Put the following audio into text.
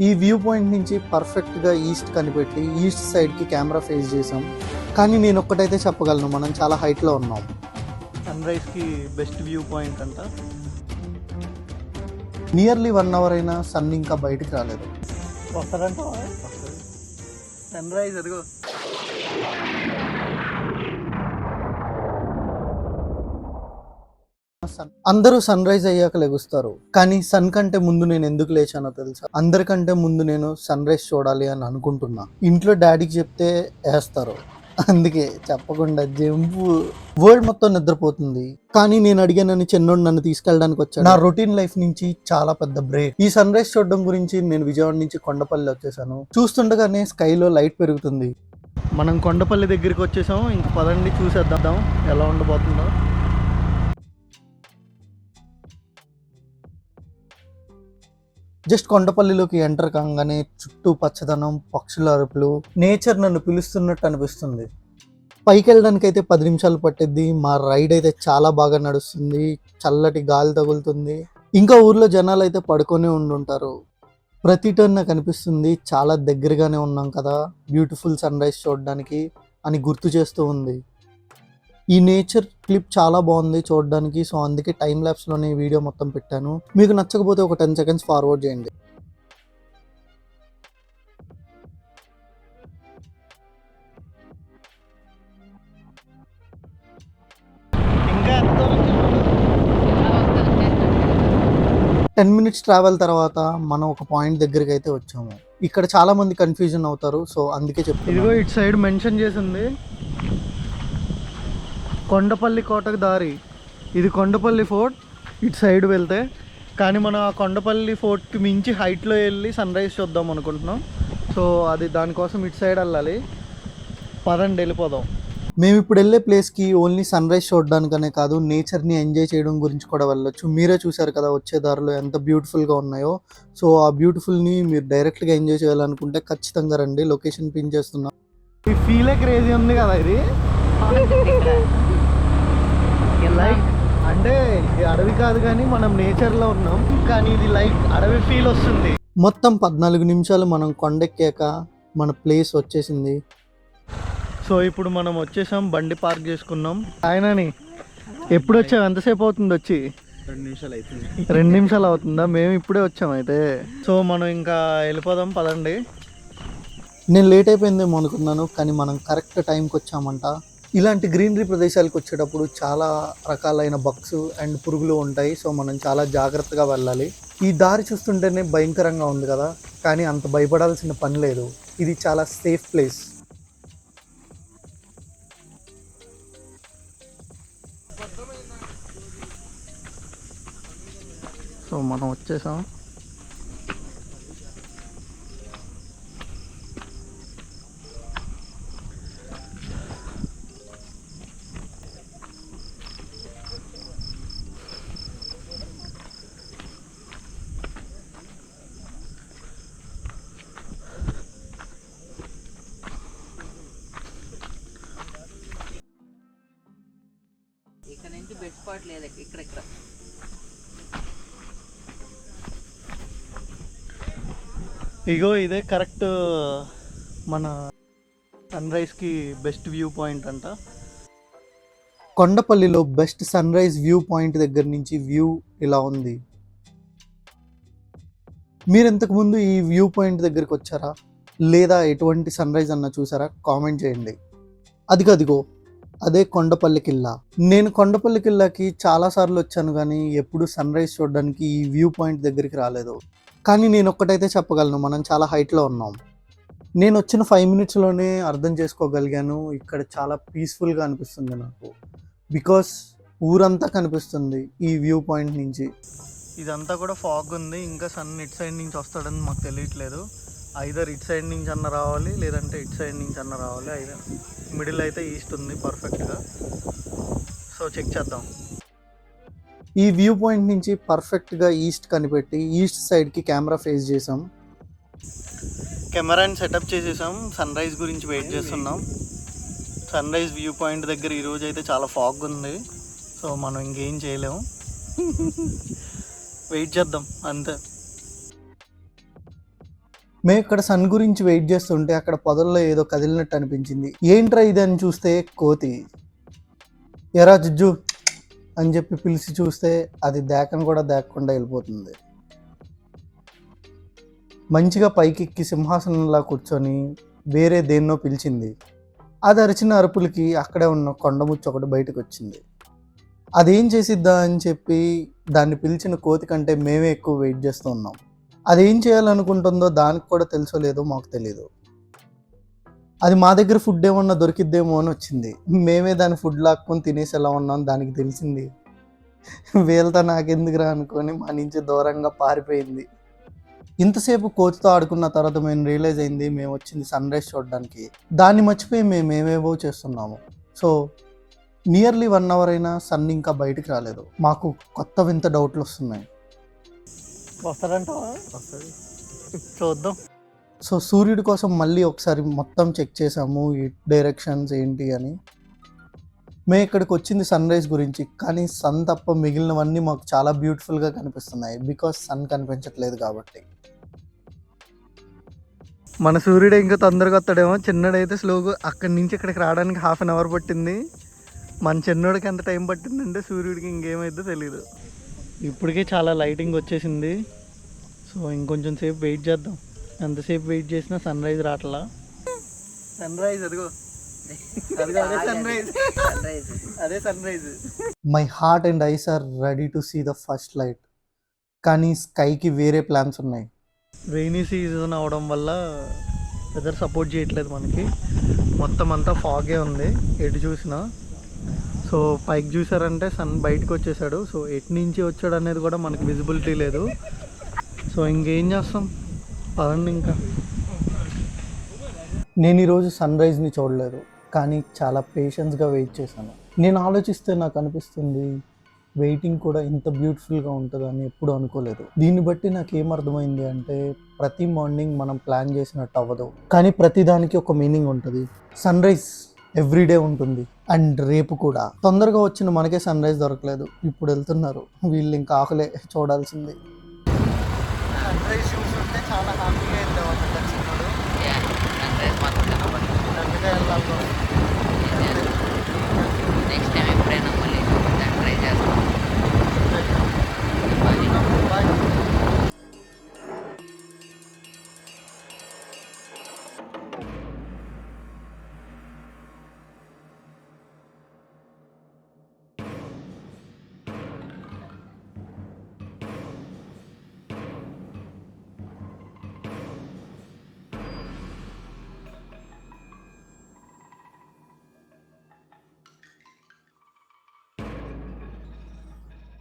ఈ view point నుంచి పర్ఫెక్ట్గా ఈస్ట్ కనిపెట్టి ఈస్ట్ సైడ్కి కెమెరా ఫేస్ చేసాం. కానీ నేను ఒక్కటైతే చెప్పగలను, మనం చాలా హైట్లో ఉన్నాం. సన్ రైజ్కి బెస్ట్ వ్యూ పాయింట్ అంట. నియర్లీ 1 అవర్ అయినా సన్ ఇంకా బయటికి రాలేదు. వస్తారంట సన్ రైజ్ అదిగో. అందరూ సన్ రైజ్ అయ్యాక లెగుస్తారు, కానీ సన్ కంటే ముందు నేను ఎందుకు లేచానో తెలుసా? అందరికంటే ముందు నేను సన్ రైజ్ చూడాలి అని అనుకుంటున్నా. ఇంట్లో డాడీకి చెప్తే వేస్తారు, అందుకే చెప్పకుండా జంపు. వరల్డ్ మొత్తం నిద్రపోతుంది, కానీ నేను అడిగానని చిన్నోడు నన్ను తీసుకెళ్ళడానికి వచ్చాడు. నా రొటీన్ లైఫ్ నుంచి చాలా పెద్ద బ్రేక్. ఈ సన్ రైజ్ చూడడం గురించి నేను విజయవాడ నుంచి కొండపల్లి వచ్చేసాను. చూస్తుండగానే స్కైలో లైట్ పెరుగుతుంది. మనం కొండపల్లి దగ్గరికి వచ్చేసాం. ఇంక పదండి చూసేద్దాం ఎలా ఉండబోతుందో. జస్ట్ కొండపల్లిలోకి ఎంటర్ కాగానే చుట్టూ పచ్చదనం, పక్షుల అరుపులు, నేచర్ నన్ను పిలుస్తున్నట్టు అనిపిస్తుంది. పైకి వెళ్ళడానికి అయితే 10 నిమిషాలు పట్టిద్ది. మా రైడ్ అయితే చాలా బాగా నడుస్తుంది, చల్లటి గాలి తగులుతుంది. ఇంకా ఊర్లో జనాలు అయితే పడుకొని ఉండుంటారు. ప్రతి టర్న్ నాకు అనిపిస్తుంది చాలా దగ్గరగానే ఉన్నాం కదా బ్యూటిఫుల్ సన్ రైజ్ చూడడానికి అని గుర్తు చేస్తూ ఉంది. ఈ నేచర్ క్లిప్ చాలా బాగుంది చూడడానికి, సో అందుకే టైం ల్యాప్స్లోనే వీడియో మొత్తం పెట్టాను. మీకు నచ్చకపోతే ఒక 10 సెకండ్స్ ఫార్వర్డ్ చేయండి. ఇంకా 10 మినిట్స్ ట్రావెల్ తర్వాత మనం ఒక పాయింట్ దగ్గరికి అయితే వచ్చాము. ఇక్కడ చాలా మంది కన్ఫ్యూజన్ అవుతారు, సో అందుకే చెప్తాను. ఇదిగో ఇటు సైడ్ మెన్షన్ చేసింది కొండపల్లి కోటకు దారి. ఇది కొండపల్లి ఫోర్ట్ ఇటు సైడ్ వెళ్తే. కానీ మనం ఆ కొండపల్లి ఫోర్ట్కి మించి హైట్లో వెళ్ళి సన్ రైజ్ చూద్దాం అనుకుంటున్నాం. సో అది దానికోసం ఇటు సైడ్ వెళ్ళాలి. పదండి వెళ్ళిపోదాం. మేము ఇప్పుడు వెళ్ళే ప్లేస్కి ఓన్లీ సన్ రైజ్ చూడడానికనే కాదు, నేచర్ని ఎంజాయ్ చేయడం గురించి కూడా వెళ్ళొచ్చు. మీరే చూసారు కదా వచ్చే దారిలో ఎంత బ్యూటిఫుల్గా ఉన్నాయో. సో ఆ బ్యూటిఫుల్ని మీరు డైరెక్ట్గా ఎంజాయ్ చేయాలనుకుంటే ఖచ్చితంగా రండి. లొకేషన్ పిన్ చేస్తున్నాం. ఈ ఫీలే క్రేజీ ఉంది కదా ఇది. లైక్ అంటే ఇది అడవి కాదు కానీ మనం నేచర్లో ఉన్నాం, కానీ ఇది లైక్ అడవి ఫీల్ వస్తుంది. మొత్తం 14 నిమిషాలు మనం కొండెక్కాక మన ప్లేస్ వచ్చేసింది. సో ఇప్పుడు మనం వచ్చేసాం, బండి పార్క్ చేసుకున్నాం. ఆయనని ఎప్పుడు వచ్చాం? ఎంతసేపు అవుతుంది వచ్చి? 2 నిమిషాలు అవుతుంది. 2 నిమిషాలు అవుతుందా? మేము ఇప్పుడే వచ్చాం అయితే. సో మనం ఇంకా వెళ్ళిపోదాం పదండి. నేను లేట్ అయిపోయిందేమో అనుకున్నాను, కానీ మనం కరెక్ట్ టైంకి వచ్చామంట. ఇలాంటి గ్రీనరీ ప్రదేశాలకు వచ్చేటప్పుడు చాలా రకాలైన బగ్స్ అండ్ పురుగులు ఉంటాయి, సో మనం చాలా జాగ్రత్తగా వెళ్ళాలి. ఈ దారి చూస్తుంటేనే భయంకరంగా ఉంది కదా, కానీ అంత భయపడాల్సిన పని లేదు. ఇది చాలా సేఫ్ ప్లేస్. సో మనం వచ్చేసాం. ఇక్కడ నుంచి బెడ్ స్పాట్ లేదు. ఇక్కడ ఇగో ఇదే కరెక్ట్ మన సన్ రైజ్కి బెస్ట్ వ్యూ పాయింట్ అంట. కొండపల్లిలో best sunrise view point దగ్గర నుంచి వ్యూ ఇలా ఉంది. మీరు ఇంతకుముందు ఈ వ్యూ పాయింట్ దగ్గరికి వచ్చారా, లేదా ఎటువంటి సన్ రైజ్ అన్న చూసారా? కామెంట్ చేయండి. అదిగో అదే కొండపల్లి కిల్లా. నేను కొండపల్లి కిల్లాకి చాలాసార్లు వచ్చాను, కానీ ఎప్పుడు సన్ రైజ్ చూడడానికి ఈ వ్యూ పాయింట్ దగ్గరికి రాలేదు. కానీ నేను ఒక్కటైతే చెప్పగలను, మనం చాలా హైట్లో ఉన్నాం. నేను వచ్చిన 5 మినిట్స్లోనే అర్థం చేసుకోగలిగాను, ఇక్కడ చాలా పీస్ఫుల్గా అనిపిస్తుంది నాకు. బికాస్ ఊరంతా కనిపిస్తుంది ఈ వ్యూ పాయింట్ నుంచి. ఇదంతా కూడా ఫాగ్ ఉంది, ఇంకా సన్ ఇటు సైడ్ నుంచి వస్తాడని మాకు తెలియట్లేదు. ఐదర్ ఇటు సైడ్ నుంచి అన్న రావాలి, లేదంటే ఇటు సైడ్ నుంచి అన్న రావాలి. ఐదర్ మిడిల్ అయితే ఈస్ట్ ఉంది పర్ఫెక్ట్గా. సో చెక్ చేద్దాం. ఈ వ్యూ పాయింట్ నుంచి పర్ఫెక్ట్గా ఈస్ట్ కనిపెట్టి ఈస్ట్ సైడ్కి కెమెరా ఫేస్ చేసాం. కెమెరాని సెటప్ చేసేసాం. సన్ రైజ్ గురించి వెయిట్ చేస్తున్నాం. సన్ రైజ్ వ్యూ పాయింట్ దగ్గర ఈరోజు అయితే చాలా ఫాగ్ ఉంది, సో మనం ఇంకేం చేయలేము. వెయిట్ చేద్దాం అంతే. మేము ఇక్కడ సన్ గురించి వెయిట్ చేస్తుంటే అక్కడ పొదల్లో ఏదో కదిలినట్టు అనిపించింది. ఏంట్రా ఇది అని చూస్తే కోతి. ఎరా జుజ్జు అని చెప్పి పిలిచి చూస్తే అది దేకను కూడా దేకకుండా వెళ్ళిపోతుంది. మంచిగా పైకెక్కి సింహాసనంలా కూర్చొని వేరే దేన్నో పిలిచింది. అది అరిచిన అరుపులకి అక్కడే ఉన్న కొండముచ్చు ఒకటి బయటకు వచ్చింది. అదేం చేసిద్దా అని చెప్పి దాన్ని పిలిచిన కోతి కంటే మేమే ఎక్కువ వెయిట్ చేస్తూ ఉన్నాం. అదేం చేయాలనుకుంటుందో దానికి కూడా తెలుసో లేదో మాకు తెలియదు. అది మా దగ్గర ఫుడ్ ఏమన్నా దొరికిద్దేమో అని వచ్చింది. మేమే దాని ఫుడ్ లాక్కొని తినేసి ఎలా ఉన్నాం దానికి తెలిసింది. వీళ్ళతో నాకెందుకురా అనుకొని మా నుంచి దూరంగా పారిపోయింది. ఇంతసేపు కోతితో ఆడుకున్న తర్వాత మేము రియలైజ్ అయింది మేము వచ్చింది సన్ రైజ్ చూడడానికి. దాన్ని మర్చిపోయి మేము ఏమేవో చేస్తున్నాము. సో నియర్లీ 1 అవర్ అయినా సన్ ఇంకా బయటికి రాలేదు. మాకు కొత్త వింత డౌట్లు వస్తున్నాయి. వస్తాడంటావా? చూద్దాం. సో సూర్యుడి కోసం మళ్ళీ ఒకసారి మొత్తం చెక్ చేసాము ఈ డైరెక్షన్స్ ఏంటి అని. మేము ఇక్కడికి వచ్చింది సన్ రైజ్ గురించి, కానీ సన్ తప్ప మిగిలినవన్నీ మాకు చాలా బ్యూటిఫుల్గా కనిపిస్తున్నాయి. బికాస్ సన్ కనిపించట్లేదు కాబట్టి. మన సూర్యుడు ఇంకా తొందరగా వస్తాడేమో, చిన్నడైతే స్లోగా అక్కడి నుంచి ఇక్కడికి రావడానికి 1/2 అవర్ పట్టింది. మన చిన్నోడికి ఎంత టైం పట్టిందంటే సూర్యుడికి ఇంకేమైందో తెలీదు. ఇప్పటికే చాలా లైటింగ్ వచ్చేసింది. సో ఇంకొంచెం సేపు వెయిట్ చేద్దాం. ఎంతసేపు వెయిట్ చేసినా సన్ రైజ్ రావట్లా. సన్ రైజ్ అదిగో అదిగో అదే సన్ రైజ్, అదే sunrise. My heart and eyes are ready to see the first light. కానీ స్కైకి వేరే ప్లాన్స్ ఉన్నాయి. రెయినీ సీజన్ అవడం వల్ల వెదర్ సపోర్ట్ చేయట్లేదు మనకి. మొత్తం అంతా ఫాగే ఉంది ఎటు చూసినా. సో పైకి చూసారంటే సన్ బయటకు వచ్చేసాడు. సో ఎటు నుంచి వచ్చాడు అనేది కూడా మనకి విజిబిలిటీ లేదు. సో ఇంకేం చేస్తాం, పదండి ఇంకా. నేను ఈరోజు సన్ రైజ్ని చూడలేదు, కానీ చాలా పేషెన్స్గా వెయిట్ చేశాను. నేను ఆలోచిస్తే నాకు అనిపిస్తుంది వెయిటింగ్ కూడా ఇంత బ్యూటిఫుల్గా ఉంటుందని ఎప్పుడు అనుకోలేదు. దీన్ని బట్టి నాకు ఏమర్థమైంది అంటే ప్రతి మార్నింగ్ మనం ప్లాన్ చేసినట్టు అవ్వదు, కానీ ప్రతిదానికి ఒక మీనింగ్ ఉంటుంది. సన్ రైజ్ ఎవ్రీడే ఉంటుంది అండ్ రేపు కూడా. తొందరగా వచ్చిన మనకే సన్ రైజ్ దొరకలేదు, ఇప్పుడు వెళ్తున్నారు వీళ్ళు ఇంకా ఆకలే చూడాల్సింది. సన్ రైజ్ చూస్తుంటే చాలా హ్యాపీగా అయింది. సన్ రైజ్ మాత్రం కనబడుతుంది. అందుకే వెళ్ళాలి.